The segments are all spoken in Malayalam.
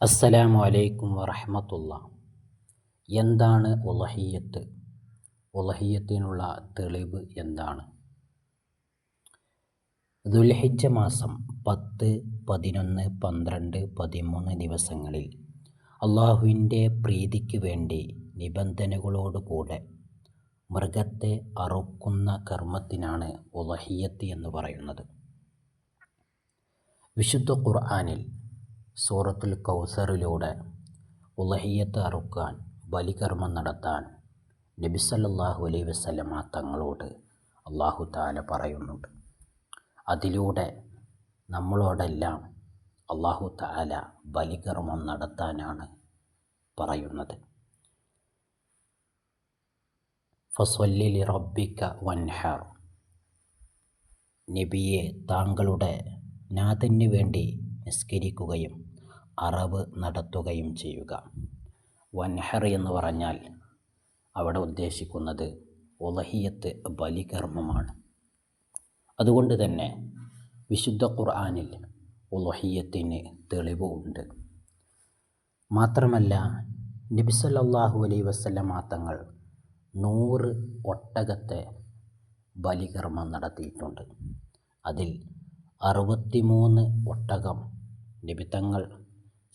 അസ്സലാമു അലൈക്കും വറഹ്മത്തുള്ളാ. എന്താണ് ഉളഹിയ്യത്ത്? ഉളഹിയ്യത്തിനുള്ള തെളിവ് എന്താണ്? ദുൽഹിജ്ജ മാസം 10, 11, 12, 13 ദിവസങ്ങളിൽ അള്ളാഹുവിൻ്റെ പ്രീതിക്ക് വേണ്ടി നിബന്ധനകളോടുകൂടെ മൃഗത്തെ അറുക്കുന്ന കർമ്മത്തിനാണ് ഉളഹിയ്യത്ത് എന്ന് പറയുന്നത്. വിശുദ്ധ ഖുർആനിൽ സൂറത്തുൽ കൗസറിലൂടെ ഉളഹിയ്യത്ത് അറുക്കാൻ, ബലികർമ്മം നടത്താൻ നബി സല്ലല്ലാഹു അലൈഹി വസല്ലമ തങ്ങളോട് അല്ലാഹു തആല പറയുന്നുണ്ട്. അതിലൂടെ നമ്മളോടെല്ലാം അല്ലാഹു തആല ബലികർമ്മം നടത്താനാണ് പറയുന്നത്. ഫസ്വല്ലി ലിറബ്ബിക വൻഹർ, നബിയെ താങ്കളുടെ നാഥന് വേണ്ടി നിസ്കരിക്കുകയും അറവ് നടത്തുകയും ചെയ്യുക. വൻഹർ എന്ന് പറഞ്ഞാൽ അവിടെ ഉദ്ദേശിക്കുന്നത് ഉളഹിയ്യത്ത് ബലികർമ്മമാണ്. അതുകൊണ്ട് തന്നെ വിശുദ്ധ ഖുർആനിൽ ഉളഹിയ്യത്തിന് തെളിവ് ഉണ്ട്. മാത്രമല്ല നബി സല്ലല്ലാഹു അലൈഹി വസല്ലമ തങ്ങൾ 100 ഒട്ടകത്തെ ബലികർമ്മം നടത്തിയിട്ടുണ്ട്. അതിൽ 63 ഒട്ടകം നബി തങ്ങൾ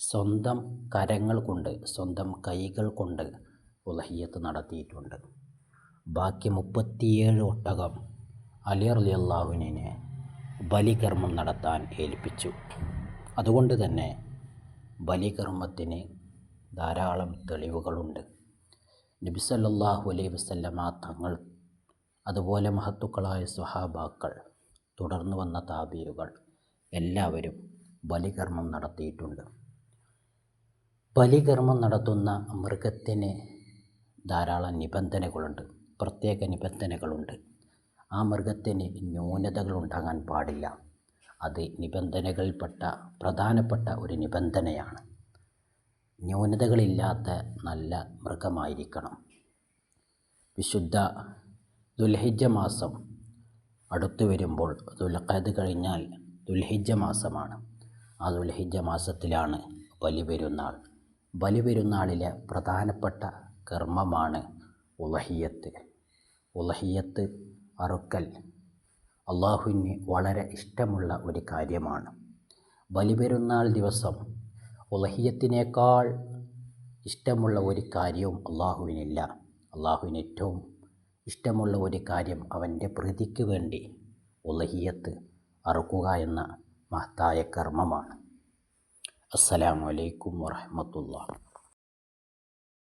സ്വന്തം കരങ്ങൾ കൊണ്ട്, സ്വന്തം കൈകൾ കൊണ്ട് ഉളഹിയ്യത്ത് നടത്തിയിട്ടുണ്ട്. ബാക്കി 37 ഒട്ടകം അലി റളിയല്ലാഹു അൻഹുവിനെ ബലികർമ്മം നടത്താൻ ഏൽപ്പിച്ചു. അതുകൊണ്ട് തന്നെ ബലികർമ്മത്തിന് ധാരാളം തെളിവുകളുണ്ട്. നബി സല്ലല്ലാഹു അലൈഹി വസല്ലമ തങ്ങൾ, അതുപോലെ മഹത്തുക്കളായ സ്വഹാബാക്കൾ, തുടർന്ന് വന്ന താബിഈകൾ എല്ലാവരും ബലികർമ്മം നടത്തിയിട്ടുണ്ട്. ബലികർമ്മം നടത്തുന്ന മൃഗത്തിന് ധാരാളം നിബന്ധനകളുണ്ട്, പ്രത്യേക നിബന്ധനകളുണ്ട്. ആ മൃഗത്തിന് ന്യൂനതകൾ ഉണ്ടാകാൻ പാടില്ല. അത് നിബന്ധനകളിൽപ്പെട്ട പ്രധാനപ്പെട്ട ഒരു നിബന്ധനയാണ്. ന്യൂനതകളില്ലാത്ത നല്ല മൃഗമായിരിക്കണം. വിശുദ്ധ ദുൽഹിജ്ജ മാസം അടുത്തു വരുമ്പോൾ, ദുൽഖഅദ് കഴിഞ്ഞാൽ ദുൽഹിജ്ജ മാസമാണ്. ആ ദുൽഹിജ്ജ മാസത്തിലാണ് ബലിപെരുന്നാൾ. ബലിപെരുന്നാളിലെ പ്രധാനപ്പെട്ട കർമ്മമാണ് ഉളഹിയ്യത്ത്. ഉളഹിയ്യത്ത് അറുക്കൽ അള്ളാഹുവിന് വളരെ ഇഷ്ടമുള്ള ഒരു കാര്യമാണ്. ബലിപെരുന്നാൾ ദിവസം ഉളഹിയ്യത്തിനേക്കാൾ ഇഷ്ടമുള്ള ഒരു കാര്യവും അള്ളാഹുവിനില്ല. അള്ളാഹുവിന് ഏറ്റവും ഇഷ്ടമുള്ള ഒരു കാര്യം അവൻ്റെ പ്രീതിക്ക് വേണ്ടി ഉളഹിയ്യത്ത് അറുക്കുക എന്ന മഹത്തായ കർമ്മമാണ്. അസ്സലാമു അലൈക്കും വറഹ്മത്തുള്ളാഹി.